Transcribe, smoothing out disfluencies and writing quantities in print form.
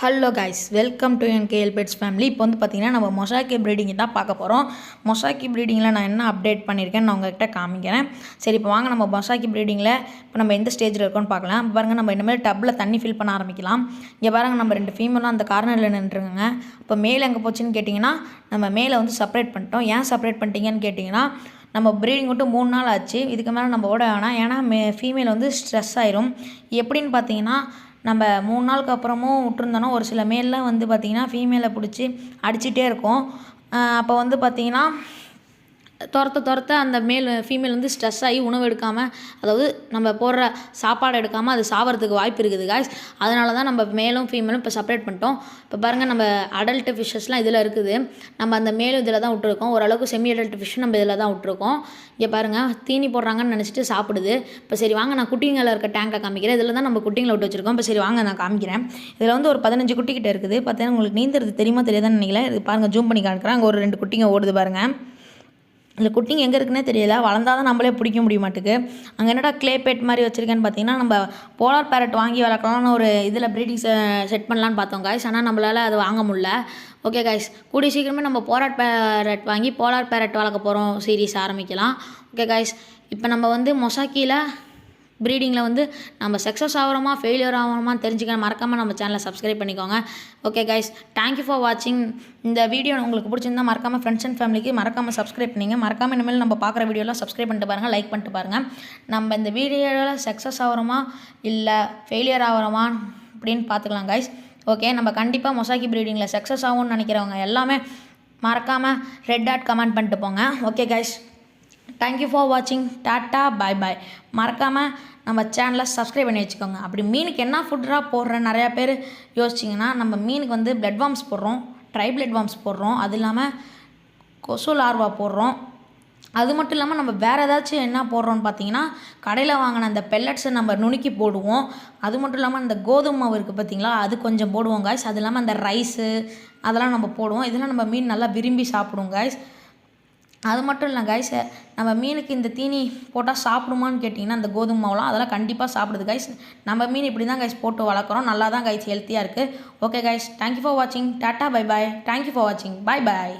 Hello guys, welcome to NKL pets family. இப்போ வந்து பார்த்திங்கன்னா நம்ம மொசாக்கி ப்ரீடிங் தான் பார்க்க போகிறோம். மொசாக்கி ப்ரீடிங்கில் நான் என்ன அப்டேட் பண்ணியிருக்கேன்னு நான் உங்கள்கிட்ட காமிக்கிறேன். சரி, இப்போ வாங்க நம்ம மொசாக்கி ப்ரீடிங்கில் இப்போ நம்ம எந்த ஸ்டேஜில் இருக்கோன்னு பார்க்கலாம். பாருங்கள், நம்ம இனிமேல் டப்பில் தண்ணி ஃபில் பண்ண ஆரம்பிக்கலாம். இங்கே பாருங்கள், நம்ம 2 ஃபீமேலும் அந்த கார்னரில் நின்றுருங்க. இப்போ மேலே எங்கே போச்சுன்னு கேட்டிங்கன்னா, நம்ம மேலே வந்து செப்பரேட் பண்ணிட்டோம். ஏன் செப்பரேட் பண்ணிட்டீங்கன்னு கேட்டிங்கன்னா, நம்ம ப்ரீடிங் விட்டு 3 நாள் ஆச்சு. இதுக்கு மேலே நம்ம ஓட வேணாம். ஏன்னா ஃபீமேல் வந்து ஸ்ட்ரெஸ் ஆயிரும். எப்படின்னு பார்த்தீங்கன்னா, நம்ம 3 நாளுக்கு அப்புறமும் விட்டுருந்தோன்னா ஒரு சில மேல்லாம் வந்து பார்த்திங்கன்னா ஃபீமேலை பிடிச்சி அடிச்சிட்டே இருக்கும். அப்போ வந்து பார்த்திங்கன்னா துரத்த அந்த ஃபீமேல் வந்து ஸ்ட்ரெஸ் ஆகி உணவு எடுக்காமல், அதாவது நம்ம போடுற சாப்பாடு எடுக்காமல் அது சாவறதுக்கு வாய்ப்பு இருக்குது காய்ஸ். அதனால தான் நம்ம மேலும் ஃபீமேலும் இப்போ செப்பரேட் பண்ணிட்டோம். இப்போ பாருங்கள், நம்ம அடல்ட் ஃபிஷ்ஷஸ்லாம் இதில் இருக்குது. நம்ம அந்த மேலும் இதில் தான் விட்டுருக்கோம். ஓரளவுக்கு செமி அடல்ட் ஃபிஷ்ஷும் நம்ம இதில் தான் விட்டுருக்கோம். இங்கே பாருங்கள், தீனி போடுறாங்கன்னு நினச்சிட்டு சாப்பிடுது. இப்போ சரி வாங்க, நான் குட்டிங்களில் இருக்க டேங்கை காமிக்கிறேன். இதில் தான் நம்ம குட்டிங்களை விட்டு வச்சுருக்கோம். இப்போ சரி வாங்க, நான் காமிக்கிறேன். இதில் வந்து ஒரு 15 குட்டிக்கிட்ட இருக்குது. பார்த்தீங்கன்னா உங்களுக்கு நீந்துறது தெரியுமா தெரியாதான்னு நினைக்கிறேன். இது பாருங்கள், ஜூம் பண்ணி காமிக்கிறேன். அங்கே ஒரு 2 குட்டிங்க ஓடுது பாருங்கள். இந்த குட்டிங்க எங்கே இருக்குன்னே தெரியல. வளர்ந்தால் தான் நம்மளே பிடிக்க முடிய மாட்டுக்கு. அங்கே என்னடா க்ளே பெட் மாதிரி வச்சுருக்கேன்னு பார்த்தீங்கன்னா, நம்ம போலார் பேரட் வாங்கி வளர்க்கலாம்னு ஒரு இதில் ப்ரீடிங் செட் பண்ணலான்னு பார்த்தோம் காய்ஸ். ஆனால் நம்மளால் அது வாங்க முடியல. ஓகே காய்ஸ், கூடிய சீக்கிரமே நம்ம போலார் பேரட் வாங்கி போலார் பேரட் வளர்க்க போகிறோம். சீரீஸ் ஆரம்பிக்கலாம். ஓகே காய்ஸ், இப்போ நம்ம வந்து மொசாக்கியில் ப்ரீடிங்கில் வந்து நம்ம சக்ஸஸ் ஆகிறோமா ஃபெயிலியர் ஆகிறோமான்னு தெரிஞ்சுக்க மறக்காமல் நம்ம சேனலை சப்ஸ்கிரைப் பண்ணிக்கோங்க. ஓகே கைஸ், தேங்க்யூ ஃபார் வாட்சிங். இந்த வீடியோ உங்களுக்கு பிடிச்சிருந்தா மறக்காமல் ஃப்ரெண்ட்ஸ் அண்ட் ஃபேமிலிக்கு மறக்காமல் சப்ஸ்கிரைப் பண்ணிங்க. மறக்காமல் இனிமேல் நம்ம பார்க்குற வீடியோலாம் சப்ஸ்கிரைப் பண்ணிட்டு பாருங்கள், லைக் பண்ணிட்டு பாருங்கள். நம்ம இந்த வீடியோவில் சக்ஸஸ் ஆகிறோமா இல்லை ஃபெயிலியர் ஆகிறோமா அப்படின்னு பார்த்துக்கலாம் கைஸ். ஓகே, நம்ம கண்டிப்பாக மொசாக்கி ப்ரீடிங்கில் சக்ஸஸ் ஆகும்னு நினைக்கிறவங்க எல்லாமே மறக்காமல் ரெட் டாட் கமெண்ட் பண்ணிட்டு போங்க. ஓகே கைஸ், தேங்க்யூ ஃபார் வாட்சிங். டாட்டா, பாய் பாய். மறக்காமல் நம்ம சேனலை சப்ஸ்கிரைப் பண்ணி வச்சுக்கோங்க. அப்படி மீனுக்கு என்ன ஃபுட்டாக போடுறேன் நிறையா பேர் யோசிச்சிங்கன்னா, நம்ம மீனுக்கு வந்து பிளட் வார்ம்ஸ் போடுறோம், ட்ரை பிளட் வார்ம்ஸ் போடுறோம், அது இல்லாமல் கொசு லார்வா போடுறோம். அது மட்டும் இல்லாமல் நம்ம வேறு ஏதாச்சும் என்ன போடுறோன்னு பார்த்தீங்கன்னா, கடையில் வாங்கின அந்த பெல்லட்ஸை நம்ம நுணுக்கி போடுவோம். அது மட்டும் இல்லாமல் அந்த கோதுமை மாவு இருக்குது பார்த்தீங்களா, அது கொஞ்சம் போடுவோம் காய்ஸ். அது இல்லாமல் அந்த ரைஸு அதெல்லாம் நம்ம போடுவோம். இதெல்லாம் நம்ம மீன் நல்லா விரும்பி சாப்பிடுவோம் காய்ஸ். அது மட்டும் இல்லை கைஸ், நம்ம மீனுக்கு இந்த தீனி போட்டால் சாப்பிடுமான்னு கேட்டிங்கன்னா, அந்த கோதுமை மாவுலாம் அதெல்லாம் கண்டிப்பாக சாப்பிடுது கைஸ். நம்ம மீன் இப்படி தான் கைஸ் போட்டு வளர்க்குறோம். நல்லா தான் கைஸ் ஹெல்த்தியாக இருக்குது. ஓகே கைஸ், தேங்க்யூ ஃபார் வாட்சிங். Tata, bye bye. Thank you for வாட்சிங். பாய் பாய்.